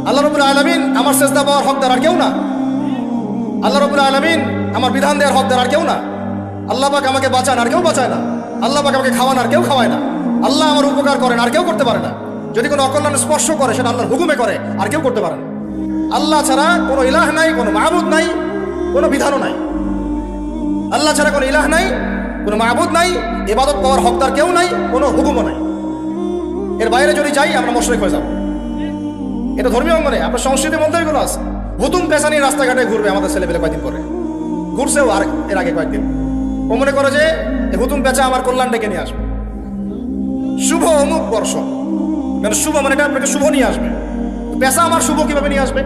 আল্লাহ রাব্বুল আলামিন আমার সেজদা পাওয়ার হকদার আর কেউ না। আল্লাহ রাব্বুল আলামিন আমার বিধান দেওয়ার হকদার আর কেউ না। আল্লাহ পাক আমাকে বাঁচান আর কেউ বাঁচায় না। আল্লাহ পাক আমাকে খাওয়ান আর কেউ খাওয়ায় না। আল্লাহ আমার উপকার করেন আর কেউ করতে পারে না। যদি কোনো অকল্যাণ স্পর্শ করে সেটা আল্লাহর হুকুমে করে আর কেউ করতে পারে না। আল্লাহ ছাড়া কোনো ইলাহ নাই, কোনো মাবুদ নাই, কোনো বিধানও নাই। আল্লাহ ছাড়া কোনো ইলাহ নাই, কোনো মাবুদ নাই, ইবাদত পাওয়ার হকদার কেউ নাই, কোনো হুকুমও নাই। এর বাইরে যদি যাই আমরা মুশরিক হয়ে যাব। এটা ধর্মীয় অঙ্গনে আপনার সংস্কৃতির মধ্যে এগুলো আছে। হুতুম পেশা নিয়ে রাস্তাঘাটে ঘুরবে আমাদের ছেলেপেলে কয়েকদিন পরে, ঘুরছেও আর এর আগে কয়েকদিন। ও মনে করে যে হুতুম পেঁচা আমার কল্যাণ ডেকে নিয়ে আসবে, শুভ অমুক বর্ষ, মানে শুভ মানে এটা আপনাকে শুভ নিয়ে আসবে। পেশা আমার শুভ কিভাবে নিয়ে আসবে?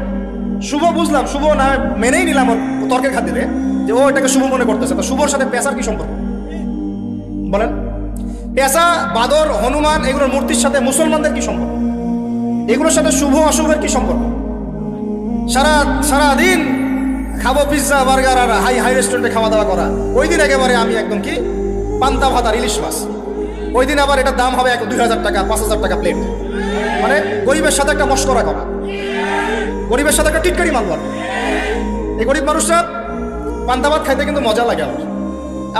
শুভ বুঝলাম, শুভ না মেনেই নিলাম তর্কের খাতিরে যে ও এটাকে শুভ মনে করতেছে। তো শুভর সাথে পেশার কি সম্পর্ক বলেন? পেশা, বাদর, হনুমান এগুলোর মূর্তির সাথে মুসলমানদের কি সম্পর্ক? এগুলোর সাথে শুভ অশুভের কি সম্পর্ক? সারাদিন খাবো পিৎজা বার্গার আর হাই রেস্টুরেন্টে খাওয়া দাওয়া করা, ওই দিন একেবারে আমি একদম কি পান্তা ভাত আর ইলিশ মাছ, ওই দিন আবার এটার দাম হবে 2000 টাকা 5000 টাকা প্লেট। মানে গরিবের সাথে একটা মস্করা করা, গরিবের সাথে একটা টিটকারি মারবার। এই গরিব মানুষরা পান্তা ভাত খাইতে কিন্তু মজা লাগে আমার,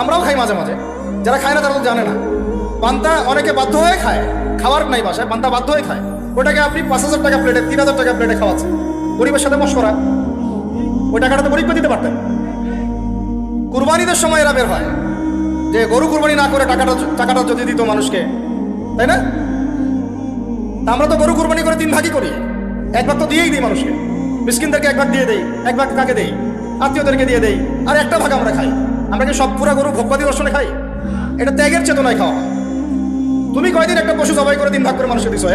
আমরাও খাই মাঝে মাঝে। যারা খায় না তারা তো জানে না। পান্তা অনেকে বাধ্য হয়ে খায়, খাওয়ার নাই বাসায়, পান্তা বাধ্য হয়ে খায়। ওটাকে আপনি 5000 টাকা প্লেটে 3000 টাকা প্লেটে খাওয়াচ্ছেন, গরিবের সাথে মস্করা। ওই টাকাটা তো গরিবকে দিতে পারতেন। কুরবানিদের সময় এরা বের হয় যে গরু কুরবানি না করে টাকাটা যদি দিত মানুষকে, তাই না? তা আমরা তো গরু কুরবানি করে 3 ভাগই করি, 1 ভাগ তো দিয়েই দিই মানুষকে। মিসকিনদেরকে 1 ভাগ দিয়ে দেই, 1 ভাগ কাকে দেই? আত্মীয়দেরকে দিয়ে দেই, আর 1টা ভাগ আমরা খাই। আমরা কি সব পুরা গরু ভোগবাদী দর্শনে খাই? এটা ত্যাগের চেতনায় খাওয়া। তুমি কয়দিন একটা পশু জবাই করে 3 ভাগ করে মানুষকে দিছো?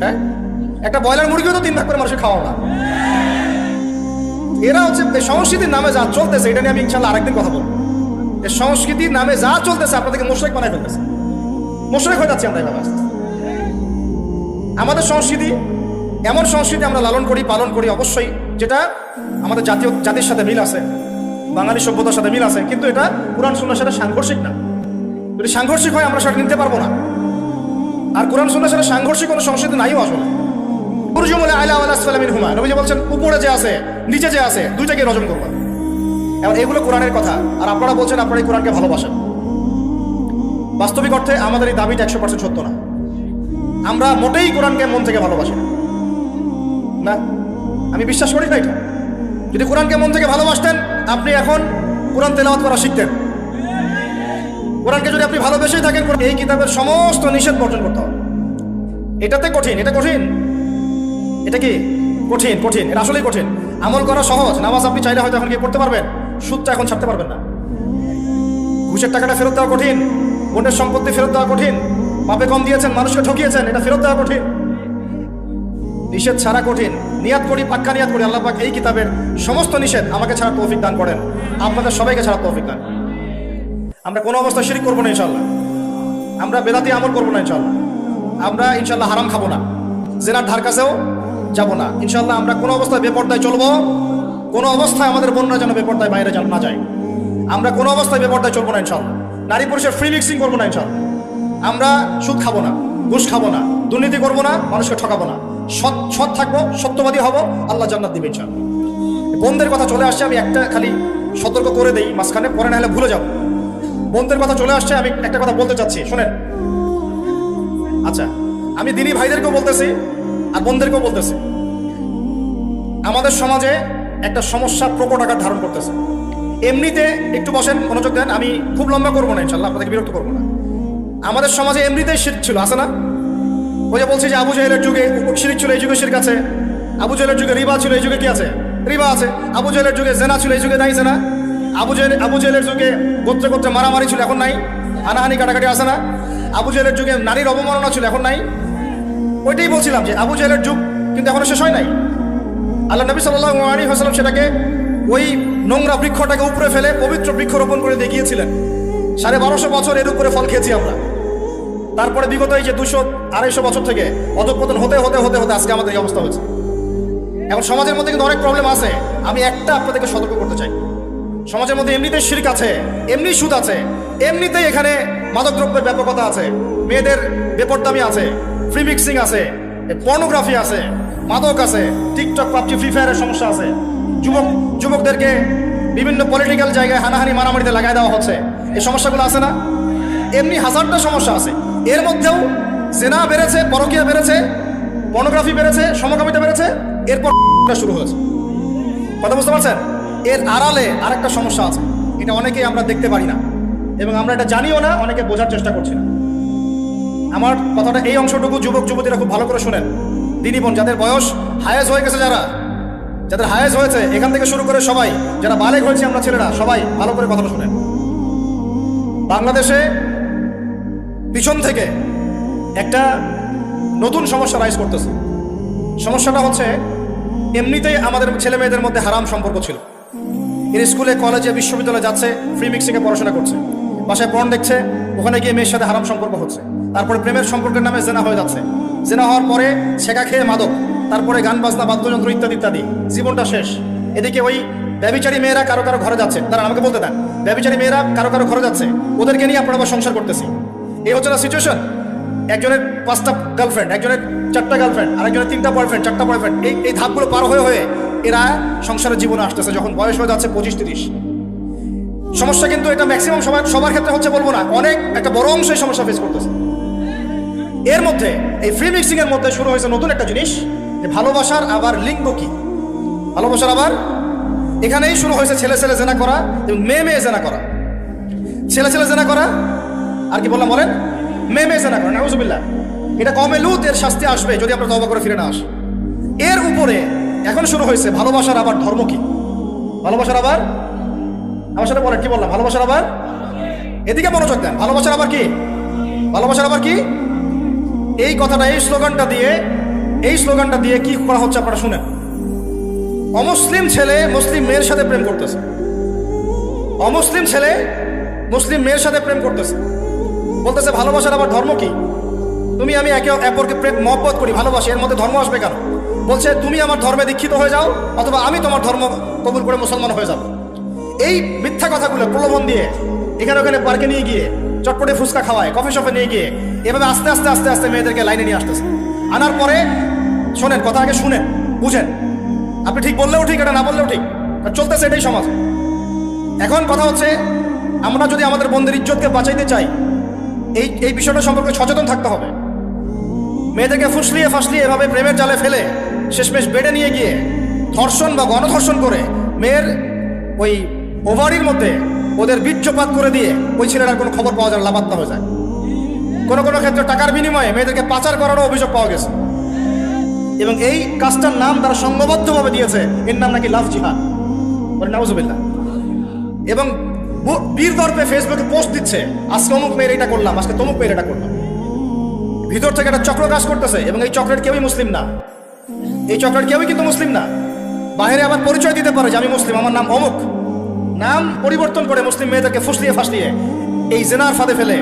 হ্যাঁ, একটা ব্রয়লার মুরগিও তো 3 ভাগ করে মানুষকে খাওয়া না। এরা হচ্ছে সংস্কৃতির নামে যা চলতেছে, এটা নিয়ে আমি ইনশাল্লাহ আরেকদিন কথা বলবো। এই সংস্কৃতির নামে যা চলতেছে আপনাদেরকে মুশরিক বানায় ফেলতেছে। মুশরিক হয়ে যাচ্ছি আমরা এভাবে আস্তে আস্তে। আমাদের সংস্কৃতি এমন সংস্কৃতি আমরা লালন করি, পালন করি অবশ্যই, যেটা আমাদের জাতির সাথে মিল আছে, বাঙালি সভ্যতার সাথে মিল আছে, কিন্তু এটা কোরআন সুন্নাহর সাথে সাংঘর্ষিক না। যদি সাংঘর্ষিক হয় আমরা সেটা নিতে পারবো না। আর কোরআন সুন্নাহর সাথে সাংঘর্ষিক কোনো সংস্কৃতি নাইও আসলে। নবীজি বলছেন উপরে যে আছে নিচে যে আছে দুইটাকে রজন করবা। এবার এগুলো কোরআনের কথা, আর আপনারা বলছেন আপনারা এই কোরআনকে ভালোবাসেন। বাস্তবিক অর্থে আমাদের এই দাবিটা 100% সত্য না। আমরা মোটেই কোরআনকে মন থেকে ভালোবাসি না, আমি বিশ্বাস করি না এটা। যদি কোরআনকে মন থেকে ভালোবাসতেন আপনি এখন কোরআন তেলাওয়াত করা শিখতেন। কোরআনকে যদি আপনি ভালোবেসেই থাকেন, এই কিতাবের সমস্ত নিষেধ বর্জন করতে হবে। এটাতে কঠিন, এটা কঠিন, এটা কি কঠিন? কঠিন, এটা আসলেই কঠিন। আমল করা সহজ। নামাজ আপনি চাইলে হয়তো এখন গিয়ে পড়তে পারবেন, সুদটা এখন ছাড়তে পারবেন না। ঘুষের টাকাটা ফেরত দেওয়া কঠিন, বোনের সম্পত্তি ফেরত দেওয়া কঠিন, পাপে কম দিয়েছেন, মানুষকে ঠকিয়েছেন, এটা ফেরত দেওয়া কঠিন। নিষেধ ছাড়া কঠিন। নিয়াত করি, পাক্কা নিয়াত করি, আল্লাহ পাক এই কিতাবের সমস্ত নিষেধ আমাকে ছাড়া তৌফিক দান করেন, আপনাদের সবাইকে ছাড়া তৌফিক দান। আমরা কোনো অবস্থায় শিরক করবো না ইনশাল্লাহ। আমরা বেদাতি আমল করবো না ইনশাল্লাহ। আমরা ইনশাল্লাহ হারাম খাবো না, জেনার ধার কাছেও যাবো না ইনশাল্লাহ। আমরা কোনো অবস্থায় বেপর্দায় চলবো, কোনো অবস্থায় আমাদের বোনরা যেন বেপর্দায় বাইরে না যায়। আমরা কোনো অবস্থায় বেপর্দায় চলবো না ইনশাল্লাহ। নারী পুরুষের ফ্রি মিক্সিং করবো না ইনশাল্লাহ। আমরা সুদ খাবো না, ঘুষ খাবো না, দুর্নীতি করবো না, মানুষকে ঠকাবো না, সৎ থাকবো, সত্যবাদী হবো, আল্লাহ জান্নাত দিবে ইনশাল্লাহ। বোনদের কথা চলে আসছে, আমি একটা খালি সতর্ক করে দেই মাঝখানে, পরে না হলে ভুলে যাবো। বোনদের কথা চলে আসছে, আমি একটা কথা বলতে চাচ্ছি, শোনেন। আচ্ছা, আমি দিনী ভাইদেরকেও বলতেছি আর বোনদেরকেও বলতেছি, আমাদের সমাজে একটা সমস্যা প্রকট আকার ধারণ করতেছে। এমনিতে একটু বসেন, মনোযোগ দেন, আমি খুব লম্বা করবো না ইনশাল্লাহ, আপনাদেরকে বিরক্ত করবো না। আমাদের সমাজে এমনিতেই শিরক ছিল, আছে না? ওই যে বলছি যে আবু জাহেলের যুগে শিরক ছিল, এই যুগে শিরক আছে। আবু জাহেলের যুগে রিবা ছিল, এই যুগে কি আছে? রিবা আছে। আবু জাহেলের যুগে জেনা ছিল, এই যুগে নাই জেনা। আবু জাহেলের যুগে গোত্রে গোত্রে মারামারি ছিল, এখন নাই। হানাহানি কাটাকাটি আছে না? আবু জাহেলের যুগে নারীর অবমাননা ছিল, এখন নাই। ওইটাই বলছিলাম যে আবু জাহেলের যুগ কিন্তু এখনো শেষ হয় নাই। আল্লাহ নবী সাল্লাল্লাহু আলাইহি ওয়াসাল্লাম সেটাকে, ওই নোংরা বৃক্ষটাকে উপরে ফেলে পবিত্র বৃক্ষ রোপণ করে দেখিয়েছিলেন। 1250 বছর এর উপরে ফল খেয়েছি আমরা। তারপরে বিগত এই যে 200-250 বছর থেকে অধঃপতন হতে হতে হতে হতে আজকে আমাদের এই অবস্থা হয়েছে। এখন সমাজের মধ্যে কিন্তু অনেক প্রবলেম আছে। আমি একটা আপনাদেরকে সতর্ক করতে চাই, সমাজের মধ্যে এমনিতেই শিরক আছে, এমনি সুদ আছে, এমনিতেই এখানে মাদকদ্রব্যের ব্যাপকতা আছে, মেয়েদের বেপরদামি আছে, ফ্রি মিক্সিং আছে, পর্নোগ্রাফি আছে, মাদক আছে, টিকটক, পাবজি, ফ্রি ফায়ারের সমস্যা আছে, যুবকদেরকে বিভিন্ন পলিটিক্যাল জায়গায় হানাহানি মারামারিতে লাগাই দেওয়া হচ্ছে, এই সমস্যাগুলো আছে না? এমনি হাজারটা সমস্যা আছে। এর মধ্যেও জেনা বেড়েছে, পরকীয়া বেড়েছে, পর্নোগ্রাফি বেড়েছে, সমকামিতা বেড়েছে, এরপর শুরু হয়েছে। কথা বুঝতে পারছেন? এর আড়ালে আরেকটা সমস্যা আছে, এটা অনেকেই আমরা দেখতে পারি না এবং আমরা এটা জানিও না, অনেকে বোঝার চেষ্টা করছি না। আমার কথাটা এই অংশটুকু যুবক যুবতীরা খুব ভালো করে শুনেন। দিনী বোন, যাদের বয়স হায়েজ হয়ে গেছে, যাদের হায়েজ হয়েছে, এখান থেকে শুরু করে সবাই, যারা বালেগ হয়েছে আমরা ছেলেরা, সবাই ভালো করে কথাটা শুনেন। বাংলাদেশে পিছন থেকে একটা নতুন সমস্যা রাইজ করতেছে। সমস্যাটা হচ্ছে, এমনিতেই আমাদের ছেলে মেয়েদের মধ্যে হারাম সম্পর্ক ছিল। এর স্কুলে, কলেজে, বিশ্ববিদ্যালয়ে যাচ্ছে, ফ্রি মিক্সিংয়ে পড়াশোনা করছে, বাসায় পর্ন দেখছে, ওখানে গিয়ে মেয়ের সাথে হারাম সম্পর্ক হচ্ছে, তারপরে প্রেমের সম্পর্কের নামে জেনা হয়ে যাচ্ছে, জেনা হওয়ার পরে ছেঁকা খেয়ে মাদক, তারপরে গান বাজনা, বাদ্যযন্ত্র ইত্যাদি ইত্যাদি, জীবনটা শেষ। এদিকে ওই ব্যভিচারী মেয়েরা কারো কারো ঘরে যাচ্ছে, তারা আমাকে বলতে দেন, ব্যভিচারী মেয়েরা কারো কারো ঘরে যাচ্ছে, ওদেরকে নিয়ে আপনারা আবার সংসার করতেছি। এই হচ্ছে না সিচুয়েশন? একজনের 5টা গার্লফ্রেন্ড, একজনের 4টা গার্লফ্রেন্ড, আরেকজনের 3টা বয়ফ্রেন্ড, 4টা বয়ফ্রেন্ড, এই ধাপগুলো পার হয়ে এরা সংসারের জীবনে আসতেছে, যখন বয়স হয়ে যাচ্ছে 25-30। সমস্যা কিন্তু এটা ম্যাক্সিমাম সবার ক্ষেত্রে হচ্ছে বলবো না, অনেক একটা বড় অংশ এই সমস্যা ফেস করতেছে। এর মধ্যে এই ফ্রি মিক্সিং এর মধ্যে শুরু হয়েছে নতুন একটা জিনিস, যে ভালোবাসার আবার লিঙ্গ কি, ভালোবাসার আবার এখানেই শুরু হয়েছে ছেলে ছেলে জেনা করা এবং মেয়ে মেয়ে জেনা করা, ছেলে ছেলে জেনা করা, আর কি বললাম বলেন, মেয়ে মেয়ে জেনা করা। নাউজুবিল্লাহ। এটা কমে লুত, এর শাস্তি আসবে যদি আমরা তওবা করে ফিরে না আসি। এর উপরে এখন শুরু হয়েছে ভালোবাসার আবার ধর্ম কি, ভালোবাসার আবার, আমার সাথে বলেন কি বললাম, ভালোবাসার আবার, এদিকে মনোযোগ দেন, ভালোবাসার আবার কি, ভালোবাসার আবার কি, এই কথাটা, এই স্লোগানটা দিয়ে কি করা হচ্ছে আপনারা শুনেন। অমুসলিম ছেলে মুসলিম মেয়ের সাথে প্রেম করতেছে, অমুসলিম ছেলে মুসলিম মেয়ের সাথে প্রেম করতেছে, বলতেছে ভালোবাসার আবার ধর্ম কি, তুমি আমি একে অপরকে মহব্বত করি, ভালোবাসি, এর মধ্যে ধর্ম আসবে কেন? বলছে তুমি আমার ধর্মে দীক্ষিত হয়ে যাও, অথবা আমি তোমার ধর্ম কবুল করে মুসলমান হয়ে যাব। এই মিথ্যা কথাগুলো প্রলোভন দিয়ে এখানে ওখানে পার্কে নিয়ে গিয়ে, চটপটে ফুচকা খাওয়ায়, কফি শপে নিয়ে গিয়ে, এভাবে আস্তে আস্তে আস্তে আস্তে মেয়েদেরকে লাইনে নিয়ে আসতেছে। আনার পরে শোনেন, কথা আগে শুনেন, বুঝেন। আপনি ঠিক বললেও ঠিক, এটা না বললেও ঠিক, চলতেছে এটাই সমাজ। এখন কথা হচ্ছে, আমরা যদি আমাদের বোনদের ইজ্জতকে বাঁচাইতে চাই, এই বিষয়টা সম্পর্কে সচেতন থাকতে হবে। মেয়েদেরকে ফুসলিয়ে ফাসলিয়ে এভাবে প্রেমের জালে ফেলে শেষমেশ বেডে নিয়ে গিয়ে ধর্ষণ বা গণধর্ষণ করে মেয়ের ওই ওভারির মধ্যে ওদের বীর্যপাত করে দিয়ে ওই ছেলেটার কোনো খবর পাওয়া যায়, লাপাত্তা হয়ে যায়। কোনো কোনো ক্ষেত্রে টাকার বিনিময়ে মেয়েদেরকে পাচার করারও অভিযোগ পাওয়া গেছে, এবং এই কাজটার নাম তারা সংঘবদ্ধভাবে দিয়েছে, এর নাম নাকি লাভ জিহাদ, বলে নাউজুবিল্লাহ। এবং বীর দর্পে ফেসবুকে পোস্ট দিচ্ছে, আজকে অমুক মেয়ের এটা করলাম, আজকে তমুক মেয়ের এটা করলাম। ভিতর থেকে একটা চক্র কাজ করতেছে, এবং এই চক্রের কেউই মুসলিম না, এই চক্রের কেউই কিন্তু মুসলিম না। বাইরে আবার পরিচয় দিতে পারে যে আমি মুসলিম, আমার নাম অমুক, নাম পরিবর্তন করে মুসলিম মেয়েদেরকে ফুসলিয়ে ফাসলিয়ে এই জেনার ফাঁদে ফেলে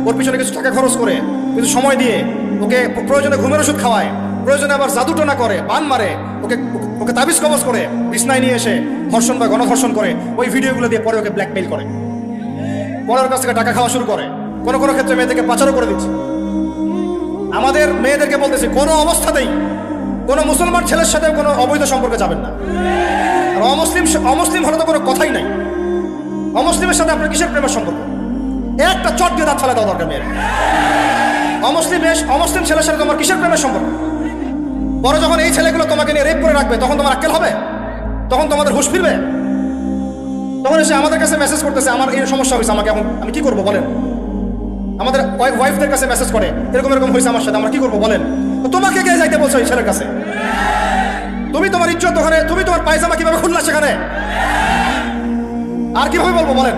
ওর পিছনে কিছু টাকা খরচ করে, কিছু সময় দিয়ে ওকে প্রয়োজনে ঘুমের ওষুধ খাওয়ায়, প্রয়োজনে আবার জাদুটোনা করে, বান মারে, ওকে তাবিজ কবজ করে বিছনায় নিয়ে এসে ধর্ষণ বা গণধর্ষণ করে, ওই ভিডিওগুলো দিয়ে পরে ওকে ব্ল্যাকমেইল করে, পরে ওর কাছ থেকে টাকা খাওয়া শুরু করে, কোনো কোনো ক্ষেত্রে মেয়েদেরকে পাচারও করে দিচ্ছে। আমাদের মেয়েদেরকে বলতেছি, কোনো অবস্থাতেই কোনো মুসলমান ছেলের সাথে কোনো অবৈধ সম্পর্কে যাবেন না। আর অমুসলিম হলে তো কোনো কথাই নাই। অমুসলিমের সাথে আপনার কিসের প্রেমের সম্পর্ক? একটা চট দিয়ে দাঁত ফেলে দেওয়া দরকার মেয়ের। অমুসলিম ছেলের সাথে তোমার কিসের প্রেমের সম্পর্ক? পরে যখন এই ছেলেগুলো তোমাকে নিয়ে রেপ করে রাখবে, তখন তোমার আক্কেল হবে? তখন তোমাদের হুঁশ ফিরবে? তখন এসে আমাদের কাছে মেসেজ করতেছে, আমার এই সমস্যা হয়েছে, আমাকে এখন আমি কি করবো বলেন? আমাদের ওয়াইফদের কাছে মেসেজ করে, এরকম এরকম হয়েছে আমার সাথে, আমরা কি করবো বলেন? তো তোমাকে কে যাইতে বলছো এই ছেলের কাছে? তুমি তোমার ইজ্জত ওখানে, তুমি তোমার পায়জামা কিভাবে খুললা সেখানে? আর কিভাবে বলবো বলেন?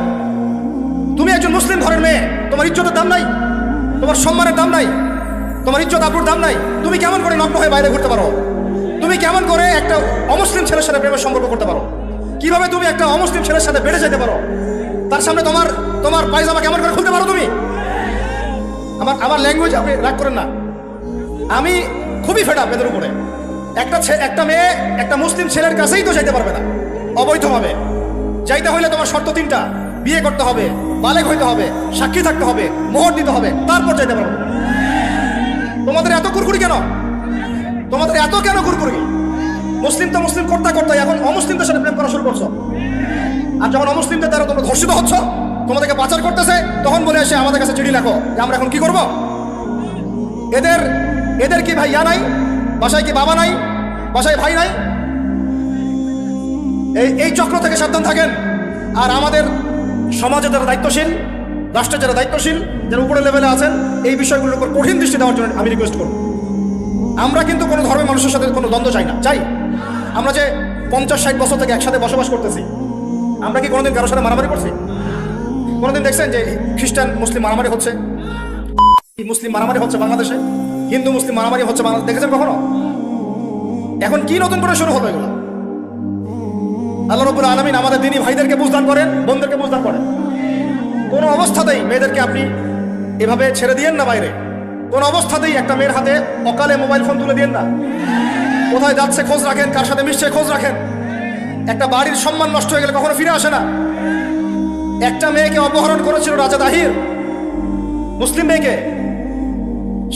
তুমি একজন মুসলিম ঘরের মেয়ে, তোমার ইজ্জতের দাম নাই, তোমার সম্মানের দাম নাই, তোমার ইজ্জত আবরুর দাম নাই। তুমি কেমন করে নগ্ন হয়ে বাইরে ঘুরতে পারো? তুমি কেমন করে একটা অমুসলিম ছেলের সাথে প্রেমের সম্পর্ক করতে পারো? কিভাবে তুমি একটা অমুসলিম ছেলের সাথে বেড়ে যেতে পারো? তার সামনে তোমার পায়জামা কেমন করে খুলতে পারো তুমি? আমার ল্যাঙ্গুয়েজ আপনি রাগ করেন না, আমি খুবই ফেড আপ এদের উপরে। একটা মেয়ে একটা মুসলিম ছেলের কাছেই তো যাইতে পারবে না অবৈধভাবে। যাইতে হইলে তোমার শর্ত 3টা, বিয়ে করতে হবে, বালেগ হইতে হবে, সাক্ষী থাকতে হবে, মোহর দিতে হবে, তারপর যাইতে পারবে। তোমাদের এত কুরকুরি কেন? তোমাদের এত কেন কুরকুরি? মুসলিম তো মুসলিম করতে করতে এখন অমুসলিমদের সাথে প্রেম করা শুরু করছো। আর যখন অমুসলিমদের দ্বারা তোমরা ধর্ষিত হচ্ছ, তোমাদেরকে পাচার করতেছে, তখন বলে এসে আমাদের কাছে চিঠি লেখো যে আমরা এখন কি করব। এদের এদের কি ভাই নাই? বাসায় কি বাবা নাই? বাসায় ভাই নাই? এই চক্র থেকে সাবধান থাকেন। আর আমাদের সমাজে যারা দায়িত্বশীল, রাষ্ট্রের যারা দায়িত্বশীল, যারা উপরের লেভেলে আছেন, এই বিষয়গুলোর উপর কঠিন দৃষ্টি দেওয়ার জন্য আমি রিকোয়েস্ট করব। আমরা কিন্তু কোনো ধর্মের মানুষের সাথে কোনো দ্বন্দ্ব চাই না। চাই আমরা যে 50-60 বছর থেকে একসাথে বসবাস করতেছি, আমরা কি কোনোদিন কারোর সাথে মারামারি করছি? কোনোদিন দেখছেন যে খ্রিস্টান মুসলিম মারামারি হচ্ছে? মুসলিম মারামারি হচ্ছে বাংলাদেশে? হিন্দু মুসলিম মারামারি হচ্ছে বাংলাদেশ দেখেছেন কখনো? এখন কি নতুন করে শুরু হলো এগুলো? আল্লাহ রাব্বুল আলামিন আমাদের দিনী ভাইদেরকে বুঝদান করেন, বোনদেরকে বুঝদান করেন। কোনো অবস্থাতেই মেয়েদেরকে আপনি এভাবে ছেড়ে দিয়েন না বাইরে। কোন অবস্থাতেই একটা মেয়ের হাতে অকালে মোবাইল ফোন তুলে দিয়েন না। কোথায় যাচ্ছে খোঁজ রাখেন, কার সাথে মিশছে খোঁজ রাখেন। একটা বাড়ির সম্মান নষ্ট হয়ে গেলে কখনো ফিরে আসে না। একটা মেয়েকে অপহরণ করেছিল রাজা দাহির, মুসলিম মেয়েকে।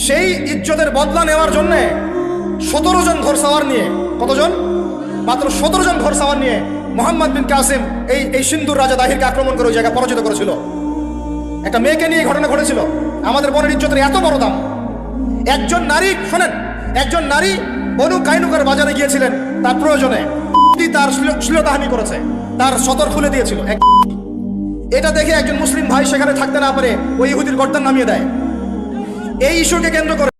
সেই ইজ্জতের বদলা নেওয়ার জন্যে 17 জন ঘোড়সাওয়ার নিয়ে, কতজন? মাত্র 17 জন ঘোড়সাওয়ার নিয়ে মোহাম্মদ বিন কাসিম এই সিন্ধুর রাজা দাহিরকে আক্রমণ করে ওই জায়গায় পরাজিত করেছিল। একটা মেয়েকে নিয়ে ঘটনা ঘটেছিল। আমাদের বোনের ইজ্জতের এত বড় দাম। একজন নারী, শোনেন, একজন নারী বনু কাইনুকার বাজারে গিয়েছিলেন তার প্রয়োজনে, তার শ্লীলতাহানি করেছে, তার সতর খুলে দিয়েছিল। এটা দেখে একজন মুসলিম ভাই সেখানে থাকতে না পারে ওই ইহুদির গর্দান নামিয়ে দেয়। এই ইস্যুকে কেন্দ্র করে